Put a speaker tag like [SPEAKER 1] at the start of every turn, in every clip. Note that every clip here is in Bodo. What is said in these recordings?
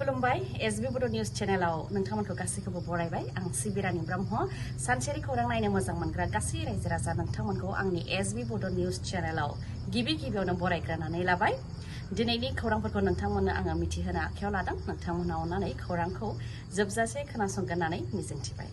[SPEAKER 1] खुलुमबाय एसबी बड' निउज चेनेलाव नोंथांमोनखौ गासैखौबो बरायबाय आं सिबिरानि ब्रह्म सानसेनि खौरां नायनो मोजां मोनग्रा गासै रायजो राजा नोंथांमोनखौ आंनि एसबी बड' निउज चेनेलाव गिबियावनो बरायग्रोनानै लाबाय दिनैनि खौरांफोरखौ नोंथांमोननो आङो मिथिहोनो आखायाव लादों नोंथांमोना अननानै खौरांखौ जोबजासे खोनासंगोन होननानै मिजिंथिबाय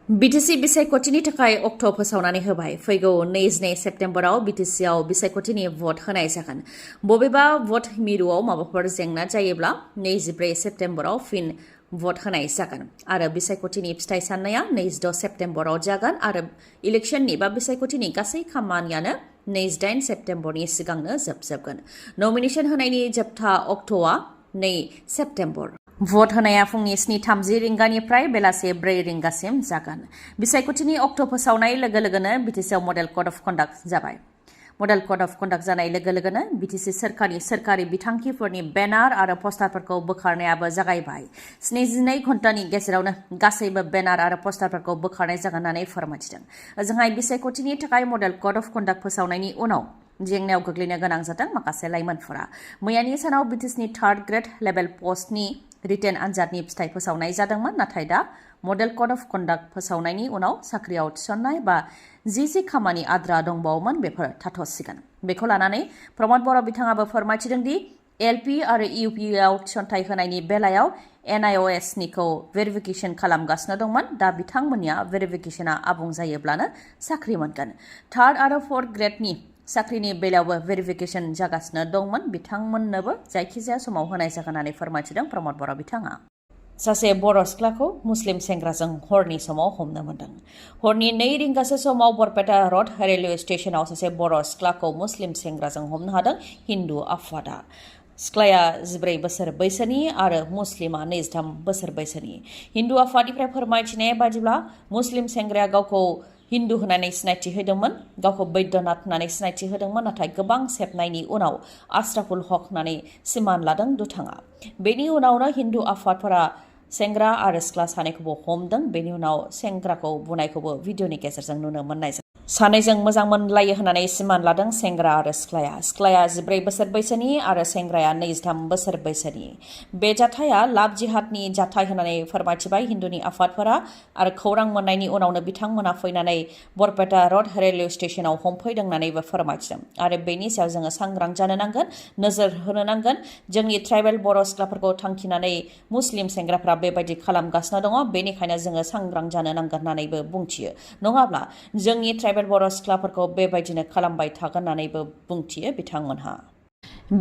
[SPEAKER 1] BTC बिसायख'थिनि थाखाय अक्ट' फोसावनानै होबाय फैगौ 22 सेप्तेम्बराव BTCआव बिसायख'थिनि भट होनाय जागोन बबेबा भट मिरुआव माबाफोर जेंना जायोब्ला 24 सेप्तेम्बराव फिन भट होनाय जागोन आरो बिसायख'थिनि फिथाइ साननाया 26 सेप्तेम्बराव जागोन आरो इलेक्शननि बा बिसायख'थिनि गासै खामानियानो 28 सेप्तेम्बरनि सिगांनो जोबजोबगोन नमिनेशन होनायनि जोबथा अक्ट'आ 2 सेप्तेम्बर भट होनाया फुंनि 7:30 रिंगानिफ्राय बेलासे 4 रिंगासिम जागोन बिसायख'थिनि अक्ट' फोसावनाय लोगो लोगोनो BTCआव मडेल कड अफ कन्डाक्ट जाबाय मडेल कड अफ कन्डाक्ट जानाय लोगो लोगोनो BTC सोरखारि बिथांखिफोरनि बेनार आरो पस्टारफोरखौ बोखारनायाबो जागायबाय 72 घन्टानि गेजेरावनो गासैबो बेनार आरो पस्टारफोरखौ बोखारनाय जागोन होननानै फोरमायथिदों ओजोंहाय बिसायख'थिनि थाखाय मडेल कड अफ कन्डाक्ट फोसावनायनि उनाव जेंनायाव गोग्लैनो गोनां जादों माखासे लाइमोनफोरा मैयानि सानाव BTCनि 3rd ग्रेड लेभेल पस्टनि रिटेन आनजादनि फिथाइ फोसावनाय जादोंमोन नाथाय दा मडेल कड अफ कन्डाक्ट फोसावनायनि उनाव साख्रियाव थिसननाय बा जि खामानि आद्रा दंबावोमोन बेफोर थाथ'सिगोन बेखौ लानानै प्रमद बर' बिथाङाबो फोरमायथिदों दि LP आरो UPआव थिसनथाइ होनायनि बेलायाव NIOSनिखौ भेरिफिकेसन खालामगासिनो दंमोन दा बिथांमोननिया भेरिफिकेसना आबुं जायोब्लानो साख्रि मोनगोन 3rd आरो 4th ग्रेडनि साख्रिनि बेलायावबो भेरिफिकेसन जागासिनो दंमोन बिथांमोननोबो जायखिजाया समाव होनाय जागोन होननानै फोरमायथिदों प्रमद बर' बिथाङा सासे बर' सिख्लाखौ मुस्लिम सेंग्राजों हरनि समाव हमनो मोनदों हरनि 2 रिंगासो समाव बरपेटा रड रेलवे स्टेशनाव सासे बर' सिख्लाखौ मुस्लिम सेंग्राजों हमनो हादों हिन्दु आफादा सिख्लाया 14 बोसोर बैसोनि आरो मुस्लिमा 23 बोसोर बैसोनि हिन्दु आफादनिफ्राय फोरमायथिनाय बादिब्ला मुस्लिम सेंग्राया गावखौ हिन्दु होननानै सिनायथि होदोंमोन गावखौ बैद्यनाथ होननानै सिनायथि होदोंमोन नाथाय गोबां सेबनायनि उनाव आश्राफुल हक होननानै सिमान लादों दुथाङा बेनि उनावनो हिन्दु आफादफोरा सेंग्रा आरो सिख्ला सानैखौबो हमदों बेनि उनाव सेंग्राखौ बुनायखौबो भिडिअनि गेजेरजों नुनो मोननाय जादों सानैजों मोजां मोनलायो होननानै सिमान लादों सेंग्रा आरो सिख्लाया 14 बोसोर बैसोनि आरो सेंग्राया 23 बोसोर बैसोनि बे जाथाया लाभ जिहादनि जाथाय होननानै फोरमायथिबाय हिन्दुनि आफादफोरा आरो खौरां मोननायनि उनावनो बिथांमोना फैनानै बरपेटा रड रेलवे स्टेशनाव हमफैदों होननानैबो फोरमायथिदों आरो बेनि सायाव जोङो सांग्रां जानो नांगोन नोजोर होनो नांगोन जोंनि ट्राइबेल बर' सिख्लाफोरखौ थांखिनानै मुस्लिम सेंग्राफ्रा बेबायदि खालामगासिनो दङ बेनिखायनो जोङो सांग्रां जानो नांगोन होननानैबो बुंथियो नङाब्ला जोंनि ट्राइबेल बर' सिख्लाफोरखौ बेबायदिनो खालामबाय थागोन होननानैबो बुंथियो बिथांमोनहा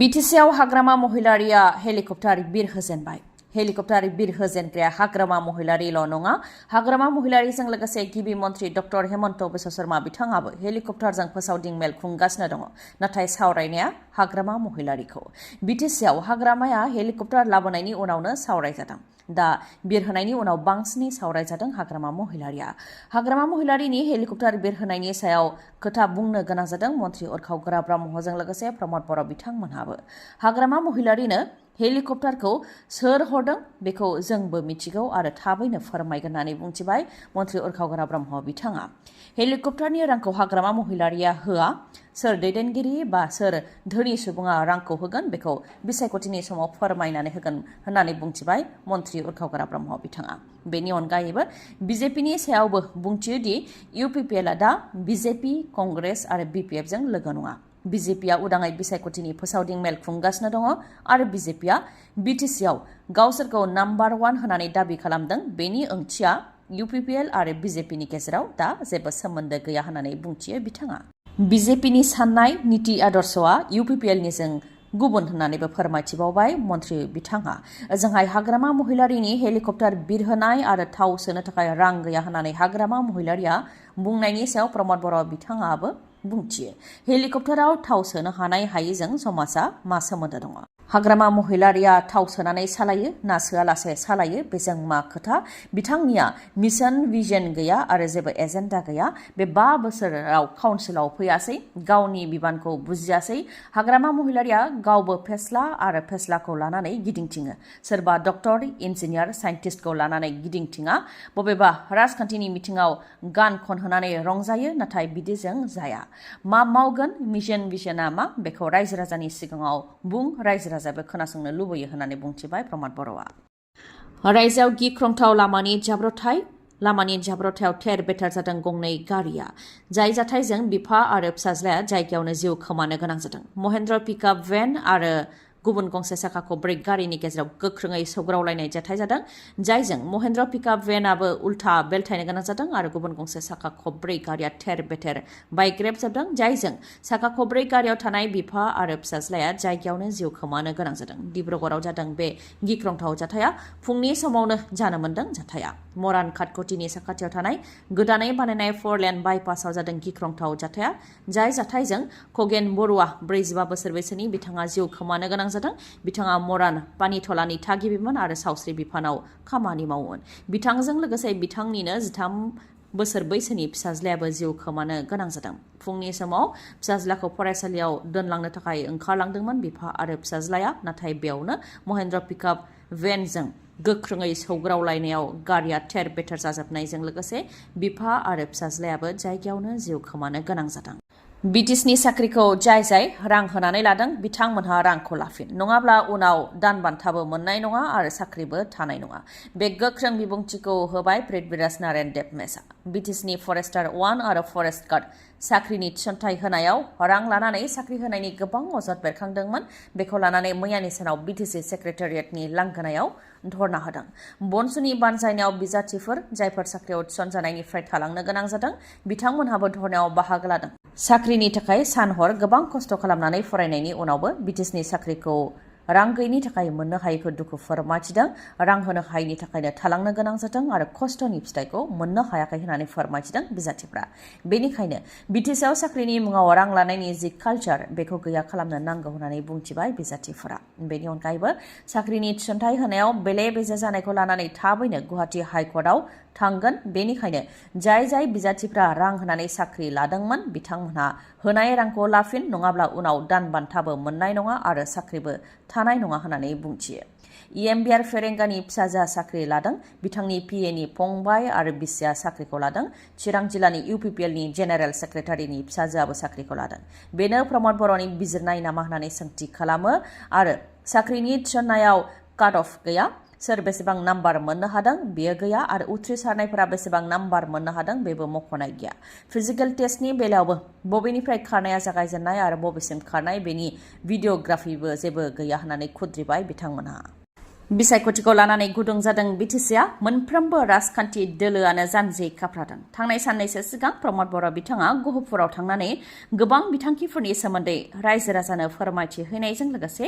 [SPEAKER 1] BTCआव हाग्रामा महिलारिया हेलिकप्टार बिर होजेनबाय हेलिकप्टार बिर होजेनग्राया हाग्रामा महिलारिल' नङा हाग्रामा महिलारिजों लोगोसे गिबि मन्त्रि डक्टर हेमन्त बिश्व शर्मा बिथाङाबो हेलिकप्टारजों फोसावदिं मेल खुंगासिनो दङ नाथाय सावरायनाया हाग्रामा महिलारिखौ BTCआव हाग्रामाया हेलिकप्टार लाबोनायनि उनावनो सावरायजादों दा बिरहोनायनि उनाव बांसिनै सावरायजादों हाग्रामा महिलारिनि हेलिकप्टार बिरहोनायनि सायाव खोथा बुंनो गोनां जादों मन्त्रि उरखाव ब्रह्मजों लोगोसे प्रमद बर' बिथांमोनहाबो हाग्रामा महिलारिनो हेलिकप्टारखौ सोर हरदों बेखौ जोंबो मिथिगौ आरो थाबैनो फोरमायगोन होननानै बुंथिबाय मन्त्रि उरखाव ब्रह्म बिथाङा हेलिकप्टारनि रांखौ हाग्रामा महिलारिया होआ सोर दैदेनगिरि बा सोर धोनि सुबुङा रांखौ होगोन बेखौ बिसायख'थिनि समाव फोरमायनानै होगोन होननानै बुंथिबाय मन्त्रि उरखाव ब्रह्म बिथाङा बेनि अनगायैबो बिजेपिनि सायावबो बुंथियो दि UPPLआ दा बिजेपि कंग्रेस आरो BPFजों लोगो नङा बिजेपिया उदाङै बिसायख'थिनि फोसावदिं मेल खुंगासिनो दङ आरो बिजेपिया BTCआव गावसोरखौ नाम्बार 1 होननानै दाबि खालामदों बेनि ओंथिया UPPL आरो बिजेपिनि गेजेराव दा जेबो सोमोन्दो गैया होननानै बुंथियो बिथाङा बिजेपिनि साननाय नीति आदर्शआ UPPLनिजों गुबुन होननानैबो फोरमायथिबावबाय मन्त्रि बिथाङा ओजोंहाय हाग्रामा महिलारिनि हेलिकप्टार बिरहोनाय आरो थाव सोनो थाखाय रां गैया होननानै हाग्रामा महिलारिया बुंनायनि सायाव प्रमद बर' बिथाङाबो बुंथियो हेलिकप्टाराव थाव सोनो हानाय हायैजों समाजा मा सोमोन्दो दङ हाग्रामा महिलारिया थाव सोनानै सालायो ना सोआलासे सालायो बेजों मा खोथा बिथांनिया मिशन भिजन गैया आरो जेबो एजेन्डा गैया बे 5 बोसोराव काउन्सिलाव फैयासै गावनि बिबानखौ बुजियासै हाग्रामा महिलारिया गावबो फेस्ला आरो फेस्लाखौ लानानै गिदिंथिङो सोरबा डक्टर इन्जिनियार साइन्टिस्टखौ लानानै गिदिंथिङा बबेबा राजखान्थिनि मिथिङाव गान खनहोनानै रंजायो नाथाय बिदिजों जाया मा मावगोन मिशन भिजनआ मा बेखौ रायजो राजानि सिगाङाव बुं रायजो राजायाबो खोनासंनो लुबैयो होननानै बुंथिबाय प्रमद बर'आ। रायजोआव गिख्रंथाव लामानि जाब्रथायाव थेर बेथेर जादों गंनै गारिया। जाय जाथायजों बिफा आरो फिसाज्लाया जायगायावनो जिउ खोमानो गोनां जादों। महेन्द्र पिकआप भेन आरो गुबुन गंसे साखा खब्रै गारिनि गेजेराव गोख्रोङै सौग्रावलायनाय जाथाय जादों। जायजों महेन्द्र पिकआप भेनाबो उल्था बेलथायनो गोनां जादों आरो गुबुन गंसे साखा खब्रै गारिया थेर बेथेर बायग्रेबजाबदों। जायजों साखा खब्रै गारियाव थानाय बिफा आरो फिसाज्लाया जायगायावनो जिउ खोमानो गोनां जादों। डिब्रुगड़आव जादों बे गिख्रंथाव जाथाया। फुंनि समावनो जानो मोन्दों जाथाया। मरान काटगुटिनि साखाथियाव थानाय गोदानै बानायनाय 4-लेन बाइपासाव जादों गिख्रंथाव जाथाया। जाय जाथायजों खगेन बरुवा 45 बोसोर बैसोनि बिथाङा जिउ खोमानो गोनां जादों। बिथाङा मरान पानिथलानि थागिबिमोन आरो सावस्रि बिफानाव खामानि मावोमोन। बिथांजों लोगोसे बिथांनिनो 13 बोसोर बैसोनि फिसाज्लायाबो जिउ खोमानो गोनां जादों। फुंनि समाव फिसाज्लाखौ फरायसालियाव दोनलांनो थाखाय ओंखारलांदोंमोन बिफा आरो फिसाज्लाया। नाथाय बेयावनो महेन्द्र पिकआप भेनजों गोख्रोङै सौग्रावलायनायाव गारिया थेर बेथेर जाजोबनायजों लोगोसे बिफा आरो फिसाज्लायाबो जायगायावनो जिउ खोमानो गोनां जादों। BTCनि साख्रिखौ जाय रां होनानै लादों बिथांमोनहा रांखौ लाफिन, नङाब्ला उनाव दानबान्थाबो मोननाय नङा आरो साख्रिबो थानाय नङा। बे गोख्रों बिबुंथिखौ होबाय पृथ्वीराज नारायण देबमेसआ। BTCनि फरेस्टार 1 आरो फरेस्ट गार्ड साख्रिनि थिसनथाइ होनायाव रां लानानै साख्रि होनायनि गोबां अजद बेरखांदोंमोन। बेखौ लानानै मैयानि सानाव BTC सेक्रेटारियेटनि लांगोनायाव धर्ना होदों। बनसुनि बानजायनायाव बिजाथिफोर जायफोर साख्रियाव थिसनजानायनिफ्राय थालांनो गोनां जादों बिथांमोनहाबो धर्नायाव बाहागो लादों। साख्रिनि थाखाय सान-हर गोबां खस्थ' खालामनानै फरायनायनि उनावबो BTCनि साख्रिखौ रां गैयिनि थाखाय मोननो हायैखौ दुखु फोरमायथिदों। रां होनो हायैनि थाखायनो थालांनो गोनां जादों आरो खस्थ'नि फिथाइखौ मोननो हायाखै होननानै फोरमायथिदों बिजाथिफ्रा। बेनिखायनो BTCआव साख्रिनि मुङाव रां लानायनि जि कालचार बेखौ गैया खालामनो नांगौ होननानै बुंथिबाय बिजाथिफोरा। बेनि अनगायैबो साख्रिनि थिसनथाइ होनायाव बेले-बेजे जानायखौ लानानै थाबैनो गुवाहाटी हाइकर्टआव थांगोन। बेनिखायनो जाय बिजाथिफ्रा रां होनानै साख्रि लादोंमोन बिथांमोनहा होनाय रांखौ लाफिन, नङाब्ला उनाव दानबान्थाबो मोननाय नङा आरो साख्रिबो थानाय नङा होननानै बुंथियो। EMBR फेरेंगानि फिसाजोआ साख्रि लादों। बिथांनि PAनि फंबाय आरो बिसिया साख्रिखौ लादों। चिरां जिल्लानि UPPLनि जेनेरेल सेक्रेटारिनि फिसाजोआबो साख्रिखौ लादों। बेनो प्रमद बर'नि बिजिरनाय नामा होननानै सोंथि खालामो आरो साख्रिनि थिसननायाव काट अफ गैया। सोर बेसेबां नाम्बार मोननो हादों बेयो गैया आरो उथ्रिसारनायफोरा बेसेबां नाम्बार मोननो हादों बेबो मख'नाय गैया। फिजिकेल टेस्टनि बेलायावबो बबेनिफ्राय खारनाया जागायजेननाय आरो बबेसिम खारनाय बेनि भिडिअ'ग्राफिबो जेबो गैया होननानै खुद्रिबाय बिथांमोनहा। बिसायख'थिखौ लानानै गुदुं जादों BTCआ। मोनफ्रोमबो राजखान्थि दोलोआनो जानजि खाफ्रादों। थांनाय साननैसो सिगां प्रमद बर' बिथाङा गहपुराव थांनानै गोबां बिथांखिफोरनि सोमोन्दै रायजो राजानो फोरमायथि होनायजों लोगोसे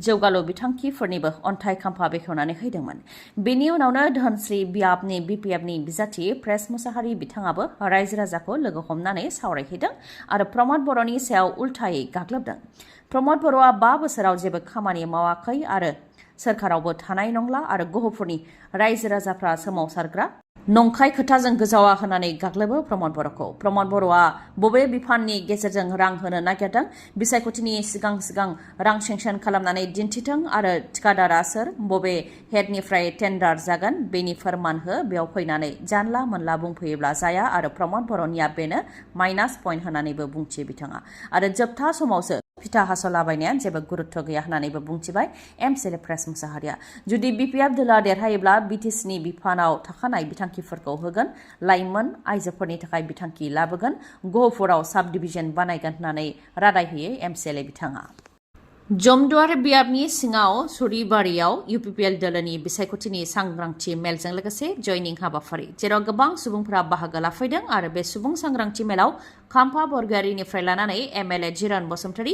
[SPEAKER 1] जौगालु बिथांखिफोरनिबो अन्थाइ खाम्फा बेखेवनानै होदोंमोन। बेनि उनावनो धोनस्री बियाबनि BPFनि बिजाथि प्रेस मुसाहारि बिथाङाबो रायजो राजाखौ लोगो हमनानै सावरायहैदों आरो प्रमद बर'नि सायाव उल्थायै गाग्लोबदों। प्रमद बर'आ 5 बोसोराव जेबो खामानि मावाखै आरो सोरखारावबो थानाय नंला आरो गहपुरनि रायजो राजाफ्रा सोमावसारग्रा नंखाय खोथाजों गोजावा होननानै गाग्लोबो प्रमद बर'खौ। प्रमद बर'आ बबे बिफाननि गेजेरजों रां होनो नागिरदों, बिसायख'थिनि सिगां रां सेंसन खालामनानै दिन्थिथों आरो थिकादारा सोर, बबे हेडनिफ्राय टेन्डार जागोन बेनि फोरमान हो। बेयाव फैनानै जानला मोनला बुंफैयोब्ला जाया आरो प्रमद बर'निया बेनो माइनास पइन्ट होननानैबो बुंथियो बिथाङा। आरो जोबथा समावसो फिथा हास'लाबायनाया जेबो गुरुत्व गैया होननानैबो बुंथिबाय MCLA प्रेस मुसाहारिया। जुदि BPF दोला देरहायोब्ला BTCनि बिफानाव थाखानाय बिथांखिफोरखौ होगोन, लाइमोन आइजोफोरनि थाखाय बिथांखि लाबोगोन, गहपुराव साब डिभिजन बानायगोन होननानै रादाय होयो MCLA बिथाङा। जमदुवार बियाबनि सिङाव सुरिबारियाव UPPL दोलोनि बिसायख'थिनि सांग्रांथि मेलजों लोगोसे जयनिं हाबाफारि, जेराव गोबां सुबुंफोरा बाहागो लाफैदों आरो बे सुबुं सांग्रांथि मेलाव खाम्फा बरगयारिनिफ्राय लानानै MLA जिरन बसुमतारी,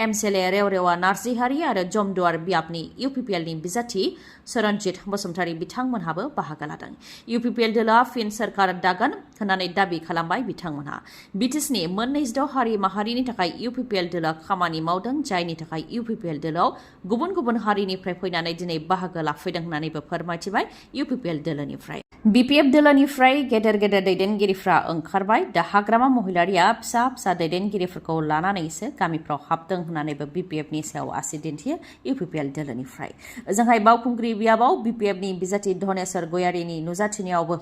[SPEAKER 1] MCLA रेवरेवा नार्जिहारि आरो जमदुवार बियाबनि UPPLनि बिजाथि सरनजित बसुमतारी बिथांमोनहाबो बाहागो लादों। UPPL दोलोआ फिन सोरखार दागोन होननानै दाबि खालामबाय बिथांमोनहा। BTCनि मोन 26 हारि माहारिनि थाखाय UPPL दोलोआ खामानि मावदों, जायनि थाखाय UPPL दोलोआव गुबुन हारिनिफ्राय फैनानै दिनै बाहागो लाफैदों होननानैबो फोरमायथिबाय UPPL दोलोनिफ्राय। BPF दोलोनिफ्राय गेदेर दैदेनगिरिफ्रा ओंखारबाय। दा हाग्रामा महिलारिया फिसा दैदेनगिरिफोरखौ लानानैसो गामिफ्राव हाबदों होननानैबो BPFनि सायाव आसि दिन्थियो UPPL दोलोनिफ्राय। ओजोंहाय बावखुंग्रि बियाबाव BPFनि बिजाथि धनेश्वर गयारिनि नुजाथिनायावबो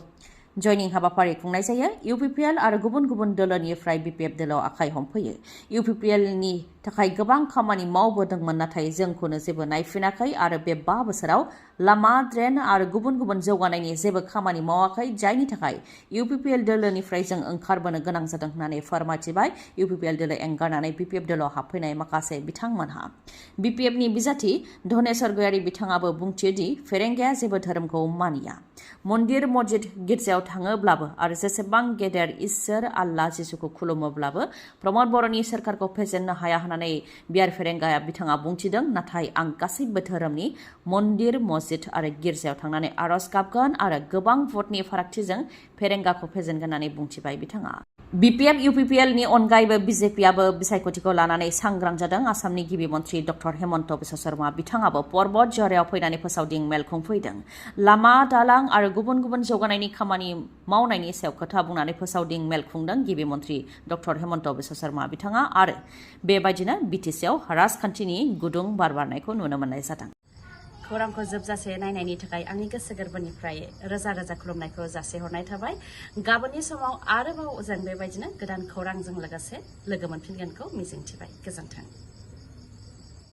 [SPEAKER 2] जयनिं हाबाफारि खुंनाय जायो। इउपिपिएल आरो गुबुन गुबुन दोलोनिफ्राय बिपिएफ दोलोआव आखाइ हमफैयो। इउपिपिएलनि थाखाय गोबां खामानि मावबोदोंमोन नाथाय जोंखौनो जेबो नायफिनाखै आरो बे 5 बोसोराव लामा ड्रेन आरो गुबुन गुबुन जौगानायनि जेबो खामानि मावाखै जायनि थाखाय इउपिपिएल दोलोनिफ्राय जों ओंखारबोनो गोनां जादों होननानै फोरमायथिबाय इउपिपिएल दोलो एंगारनानै बिपिएफ दोलोआव हाबफैनाय माखासे बिथांमोनहा। बिपिएफनि बिजाथि धनेश्वर गयारी बिथाङाबो बुंथियो दि फेरेंगाया जेबो धोरोमखौ मानिया। मन्दिर मस्जिद गिर्जायाव थाङोब्लाबो आरो जेसेबां गेदेर इसोर आल्लाह जिसुखौ खुलुमोब्लाबो प्रमद बर'नि सोरखारखौ फेजेननो हाया होननानै बिआर फेरेंगाया बिथाङा बुंथिदों। नाथाय आं गासैबो धोरोमनि मन्दिर मस्जिद आरो गिर्जायाव थांनानै आरज गाबगोन आरो गोबां भटनि फारागथिजों फेरेंगाखौ फेजेनगोन होननानै बुंथिबाय बिथाङा। बिपिएफ इउपिपिएलनि अनगायैबो बिजेपिआबो बिसायख'थिखौ लानानै सांग्रां जादों। आसामनि गिबि मन्थ्रि डक्टर हेमन्त बिश्व शर्मा बिथाङाबो पर्बत जरायाव फैनानै फोसावदिं मेल खुंफैदों। लामा दालां आरो गुबुन गुबुन जौगानायनि खामानि मावनायनि सायाव खोथा बुंनानै फोसावदिं मेल खुंदों गिबि मन्थ्रि डक्टर हेमन्त बिश्व शर्मा बिथाङा आरो बेबायदिनो बिटिसिआव राजखान्थिनि गुदुं बार बारनायखौ नुनो मोननाय जादों।
[SPEAKER 1] खौरांखौ जोबजासे नायनायनि थाखाय आंनि गोसो गोरबोनिफ्राय रोजा रोजा खुलुमनायखौ जासिहरनाय थाबाय। गाबोननि समाव आरोबाव जों बेबायदिनो गोदान खौरांजों लोगोसे लोगो मोनफिनगोनखौ मिजिंथिबाय। गोजोन्थों।